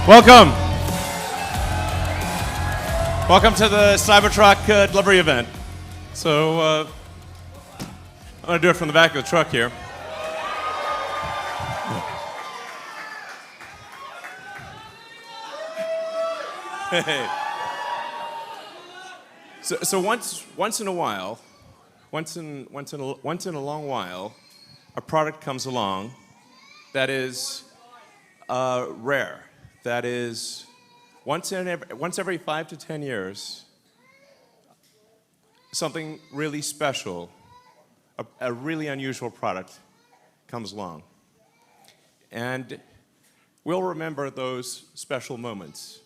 Welcome. Welcome to the Cybertruck delivery event. So I'm going to do it from the back of the truck here. Hey. So once in a while, once in a long while, a product comes along that is rare. That is once every 5 to 10 years, something really special, a really unusual product comes along. And we'll remember those special moments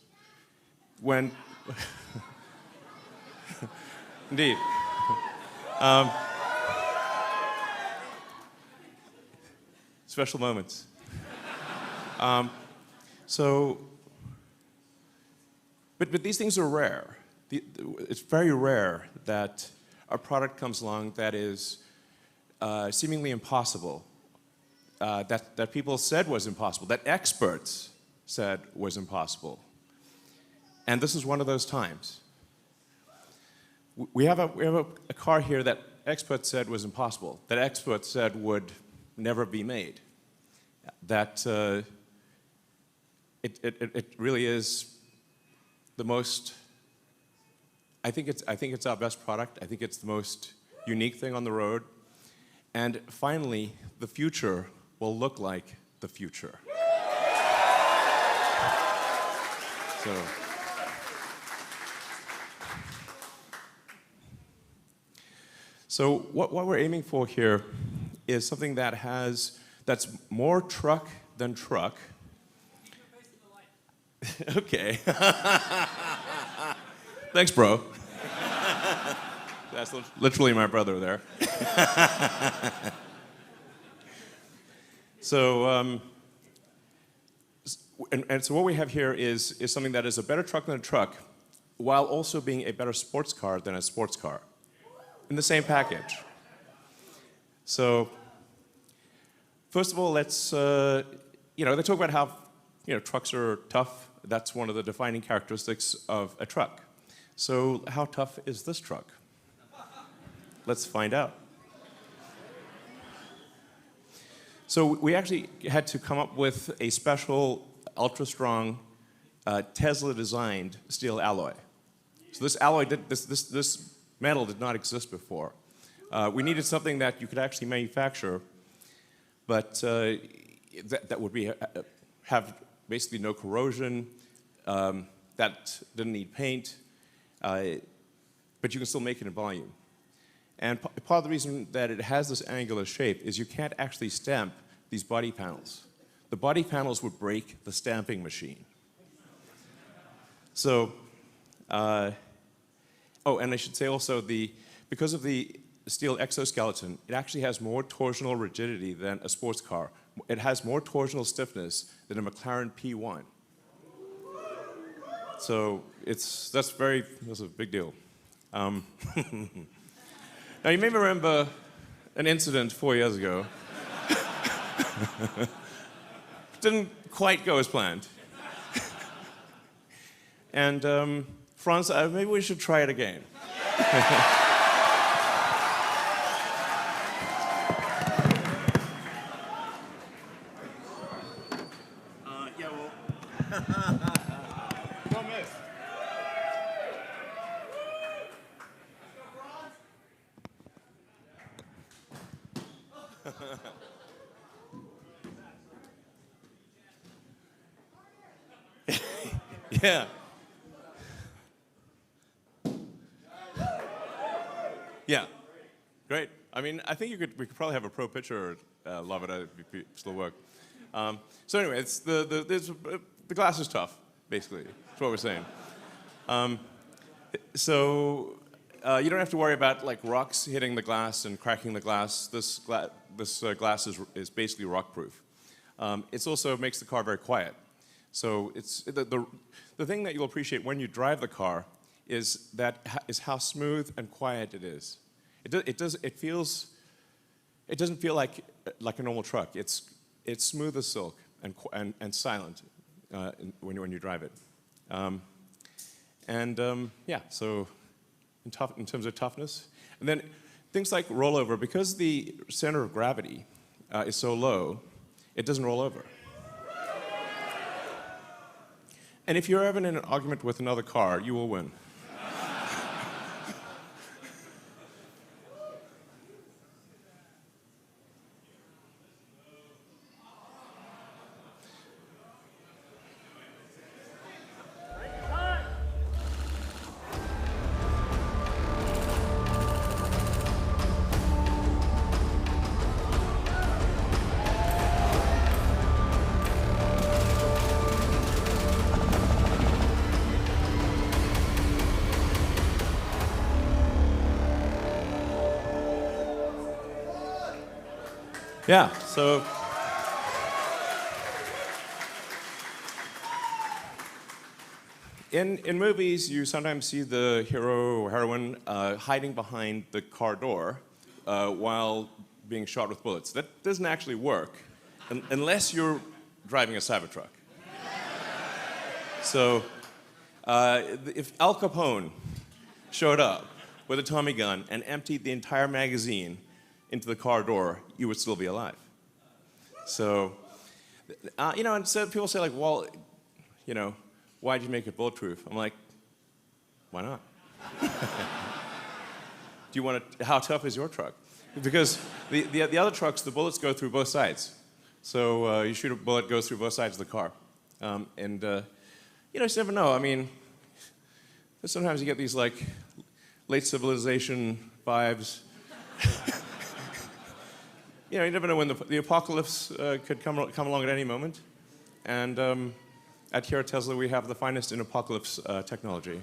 when indeed. Special moments. But these things are rare. It's very rare that a product comes along that is seemingly impossible, that people said was impossible, that experts said was impossible. And this is one of those times. We have a car here that experts said was impossible, that experts said would never be made, that it really is the most. I think it's our best product. I think it's the most unique thing on the road, and finally, the future will look like the future. So what we're aiming for here is something that's more truck than truck. Okay. Thanks, bro. That's literally my brother there. So what we have here is something that is a better truck than a truck, while also being a better sports car than a sports car, in the same package. So, first of all, let's they talk about how trucks are tough. That's one of the defining characteristics of a truck. So, how tough is this truck? Let's find out. So we actually had to come up with a special, ultra-strong, Tesla-designed steel alloy. So this alloy, this metal did not exist before. We needed something that you could actually manufacture, but that would have basically no corrosion, that didn't need paint, but you can still make it in volume. And part of the reason that it has this angular shape is you can't actually stamp these body panels. The body panels would break the stamping machine. So, and I should say also, because of the steel exoskeleton, it actually has more torsional rigidity than a sports car. It has more torsional stiffness than a McLaren P1. So that's a big deal. Now you may remember an incident 4 years ago. Didn't quite go as planned. And Franz, maybe we should try it again. Yeah, well. Don't miss. Yeah. Yeah. Great. I mean, I think we could probably have a pro pitcher love it if it still work. So anyway, it's the glass is tough, basically. That's what we're saying. So you don't have to worry about like rocks hitting the glass and cracking the glass. This glass is basically rock-proof. It also makes the car very quiet. So it's the thing that you'll appreciate when you drive the car is how smooth and quiet it is. It doesn't feel like a normal truck. It's smooth as silk and silent. when you drive it. Yeah, so in terms of toughness. And then things like rollover, because the center of gravity is so low, it doesn't roll over. And if you're ever in an argument with another car, you will win. Yeah, so in movies, you sometimes see the hero or heroine hiding behind the car door while being shot with bullets. That doesn't actually work unless you're driving a Cybertruck. So if Al Capone showed up with a Tommy gun and emptied the entire magazine into the car door, you would still be alive. So, and so people say like, well, why'd you make it bulletproof? I'm like, why not? How tough is your truck? Because the other trucks, the bullets go through both sides. So you shoot a bullet, goes through both sides of the car. You just never know. I mean, sometimes you get these like late civilization vibes. You never know when the apocalypse could come along at any moment. And here at Tesla, we have the finest in apocalypse technology.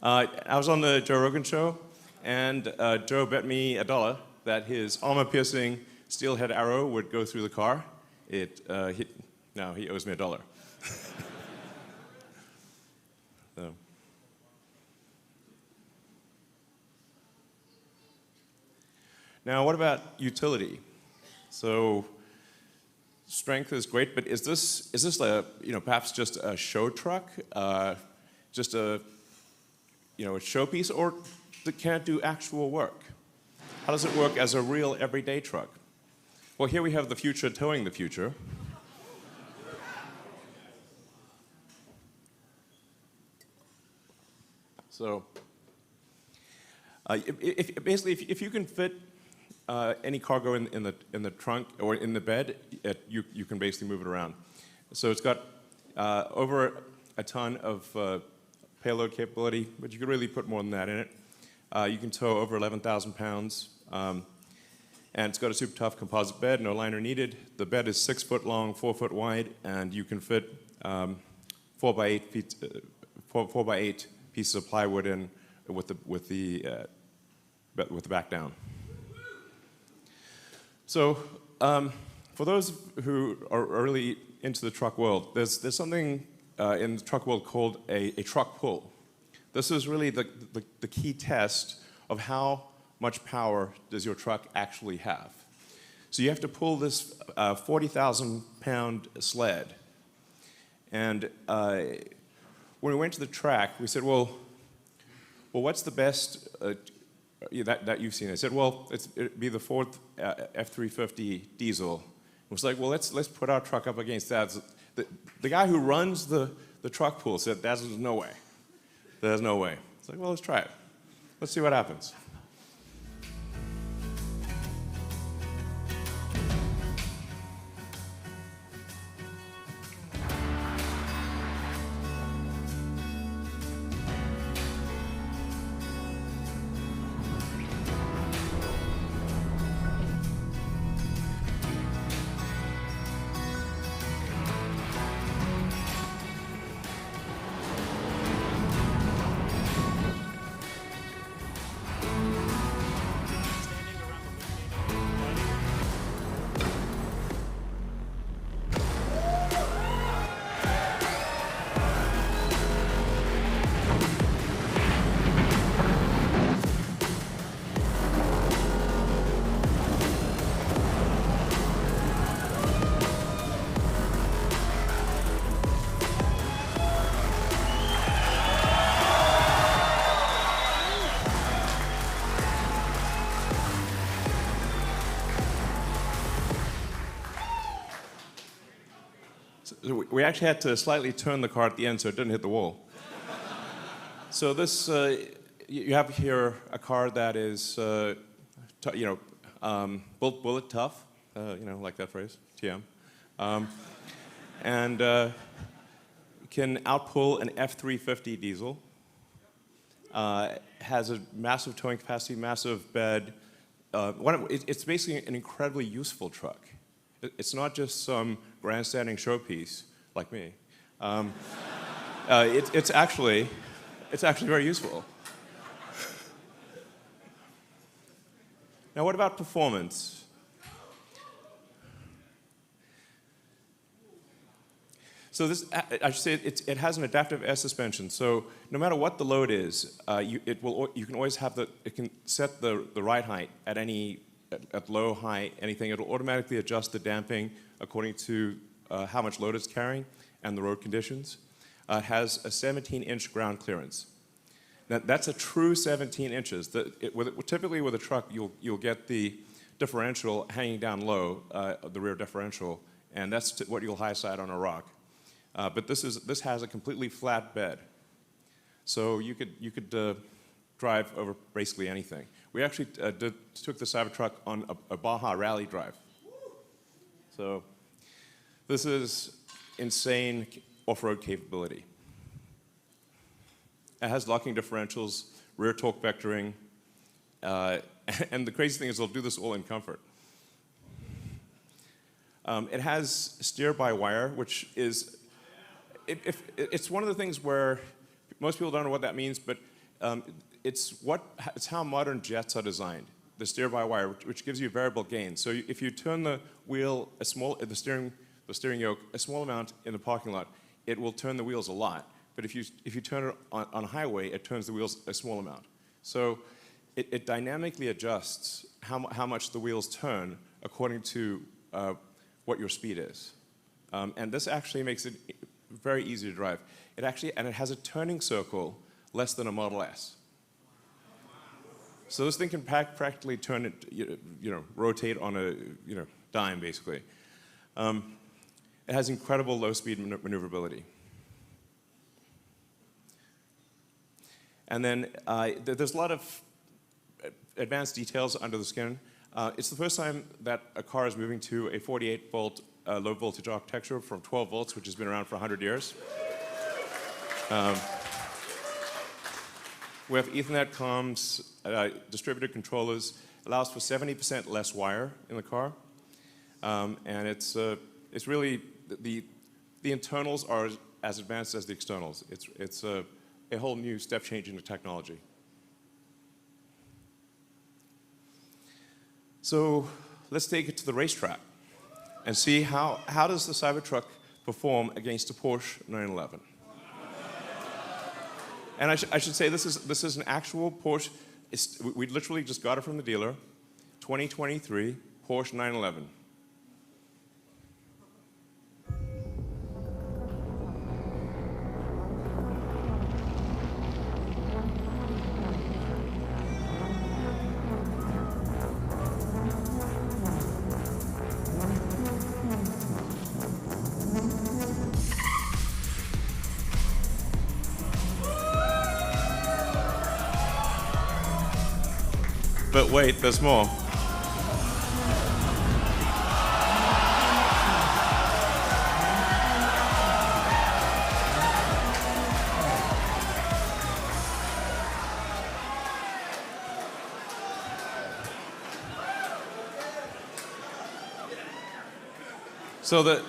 I was on the Joe Rogan show, and Joe bet me $1 that his armor-piercing steelhead arrow would go through the car. He owes me $1. So. Now, what about utility? So, strength is great, but is this perhaps just a show truck, just a showpiece, or can it do actual work? How does it work as a real everyday truck? Well, here we have the future towing the future. So, if you can fit any cargo in the trunk or in the bed, you can basically move it around. So it's got over a ton of payload capability, but you could really put more than that in it. You can tow over 11,000 pounds, and it's got a super tough composite bed, no liner needed. The bed is 6 foot long, 4 foot wide, and you can fit 4 by 8 pieces of plywood in with the back down. So, for those who are really into the truck world, there's something in the truck world called a truck pull. This is really the key test of how much power does your truck actually have. So you have to pull this 40,000-pound sled. And when we went to the track, we said, well, what's the best that you've seen? I said, well, it'd be the Ford F-350 diesel. It was like, well, let's put our truck up against that. The guy who runs the truck pool said, there's no way. There's no way. It's like, well, let's try it. Let's see what happens. we actually had to slightly turn the car at the end so it didn't hit the wall. So this, you have here a car that is, bullet tough, like that phrase, TM, and can outpull an F350 diesel. Has a massive towing capacity, massive bed. It's basically an incredibly useful truck. It's not just some grandstanding showpiece like me. It's actually very useful. Now, what about performance? So this, I should say, it has an adaptive air suspension. So no matter what the load is, you can always have it can set the ride height at low, high, anything. It'll automatically adjust the damping according to how much load it's carrying and the road conditions. It has a 17-inch ground clearance. Now, that's a true 17 inches. Typically with a truck, you'll get the differential hanging down low, the rear differential, and that's what you'll high side on a rock. But this has a completely flat bed, so you could drive over basically anything. We actually took the Cybertruck on a Baja rally drive. So this is insane off-road capability. It has locking differentials, rear torque vectoring, and the crazy thing is they'll do this all in comfort. It has steer-by-wire, which is it's one of the things where most people don't know what that means, but it's how modern jets are designed. The steer-by-wire, which gives you variable gain. So if you turn the wheel the steering yoke a small amount in the parking lot, it will turn the wheels a lot. But if you turn it on a highway, it turns the wheels a small amount. So it dynamically adjusts how much the wheels turn according to what your speed is. And this actually makes it very easy to drive. It has a turning circle less than a Model S. So this thing can practically turn it, rotate on a dime basically. It has incredible low-speed maneuverability. And then there's a lot of advanced details under the skin. It's the first time that a car is moving to a 48-volt low-voltage architecture from 12 volts, which has been around for 100 years. We have Ethernet comms, distributed controllers, allows for 70% less wire in the car. And it's really, the internals are as advanced as the externals. It's a whole new step change in the technology. So let's take it to the racetrack and see how does the Cybertruck perform against a Porsche 911. And I should say this is an actual Porsche. We literally just got it from the dealer, 2023 Porsche 911. But wait, there's more. So the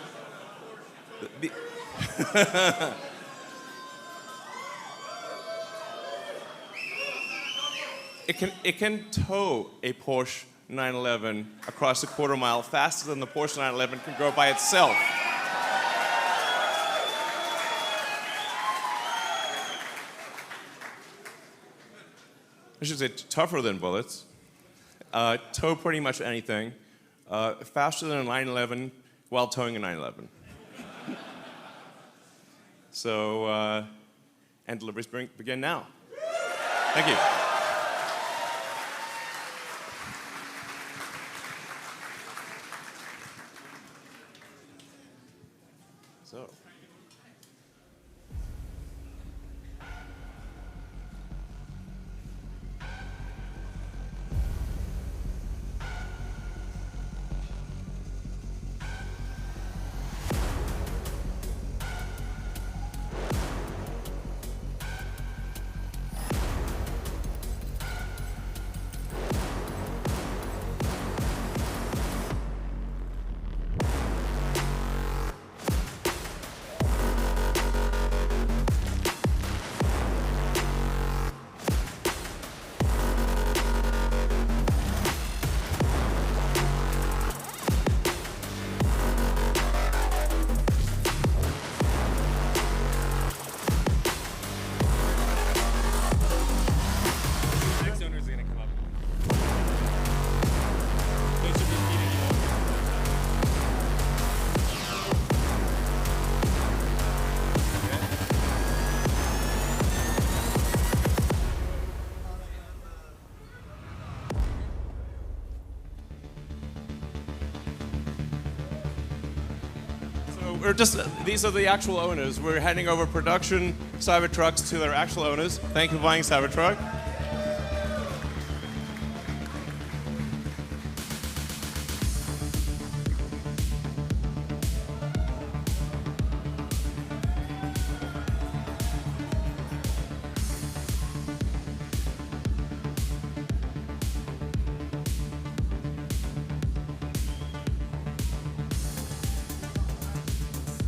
It can tow a Porsche 911 across a quarter mile faster than the Porsche 911 can go by itself. I should say tougher than bullets. Tow pretty much anything. Faster than a 911 while towing a 911. So, and deliveries begin now. Thank you. So. these are the actual owners. We're handing over production Cybertrucks to their actual owners. Thank you for buying Cybertruck.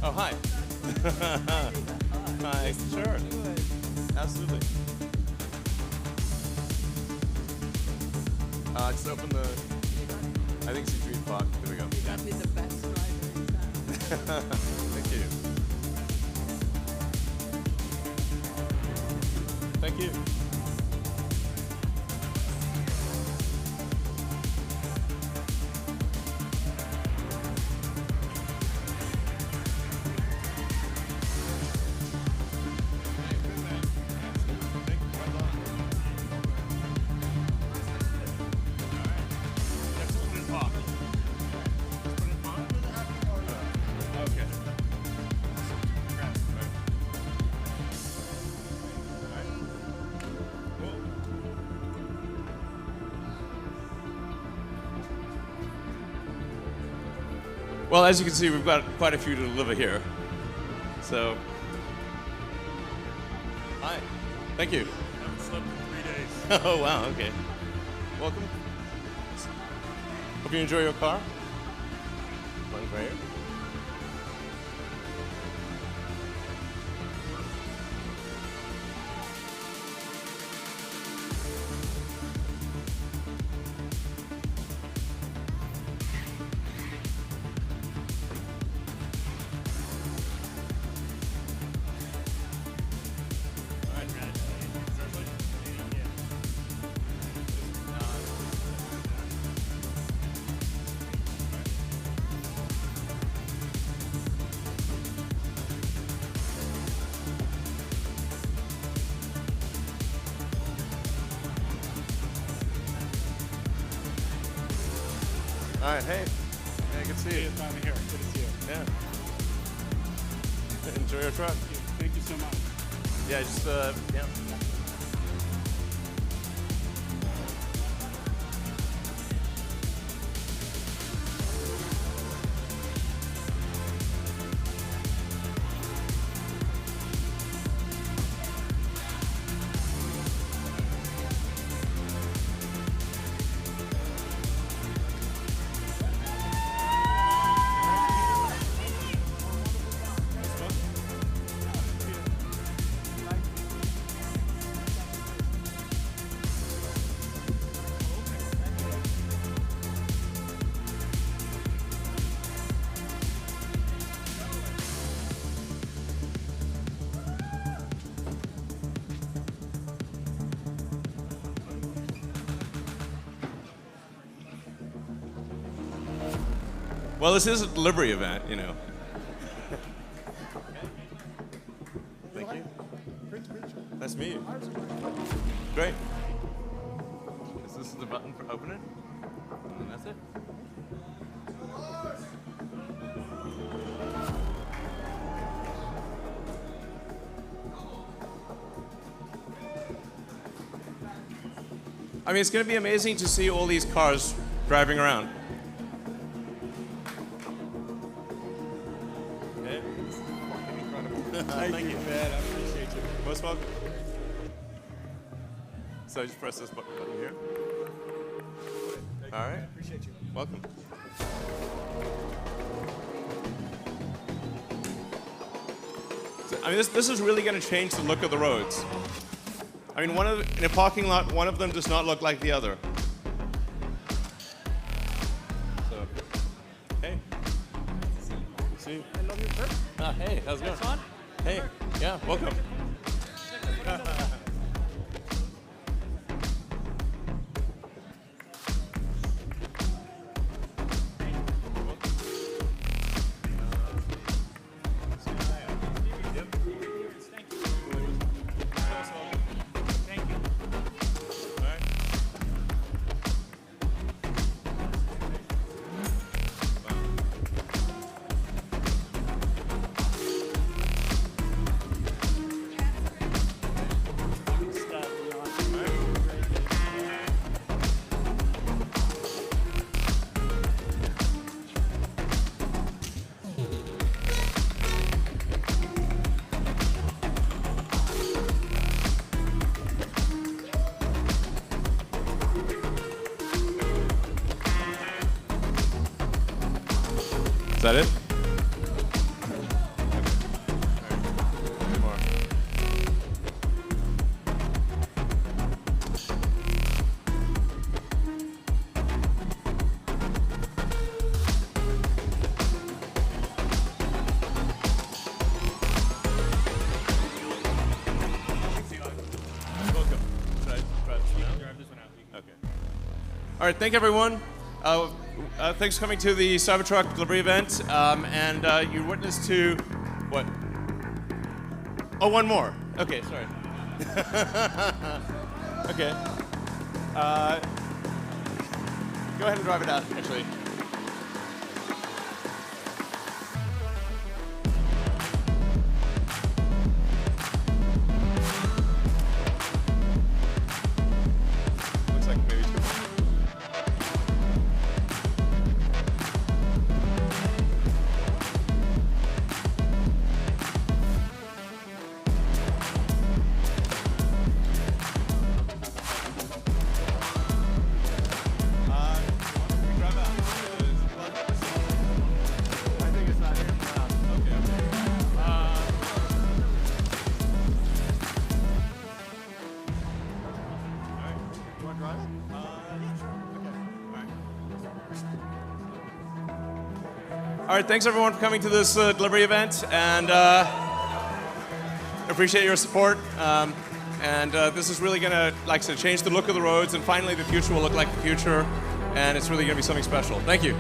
Oh, hi. Hi. Sure. Absolutely. Just open the, I think it's Street Park. There we go. You got me the best driver in town. Thank you. Thank you. Well, as you can see, we've got quite a few to deliver here. So, hi. Thank you. I haven't slept in 3 days. Oh, wow, okay. Welcome. Hope you enjoy your car. One right here. All right, hey. Hey, good to see you. Finally here. Good to see you. Yeah. Enjoy your truck. Thank you so much. Yeah, just, yeah. Well, this is a delivery event, you know. Thank you. Nice to meet you. Great. This is the button for open it, and that's it. I mean, it's going to be amazing to see all these cars driving around. Okay. It's fucking incredible. Thank you, man. I appreciate you. Most welcome. So I just press this button here. All right. Appreciate you. Welcome. So, I mean, this is really going to change the look of the roads. I mean, in a parking lot, one of them does not look like the other. So, hey. See you. I love your trip. Hey, how's it going? Hey, yeah, welcome. that it? All right, thank you, everyone. Thanks for coming to the Cybertruck delivery event. And you're witness to what? Oh, one more. Okay, sorry. Okay. Go ahead and drive it out, actually. Looks like maybe two more. All right, thanks everyone for coming to this delivery event, and appreciate your support. This is really gonna, like I said, change the look of the roads, and finally the future will look like the future, and it's really gonna be something special. Thank you.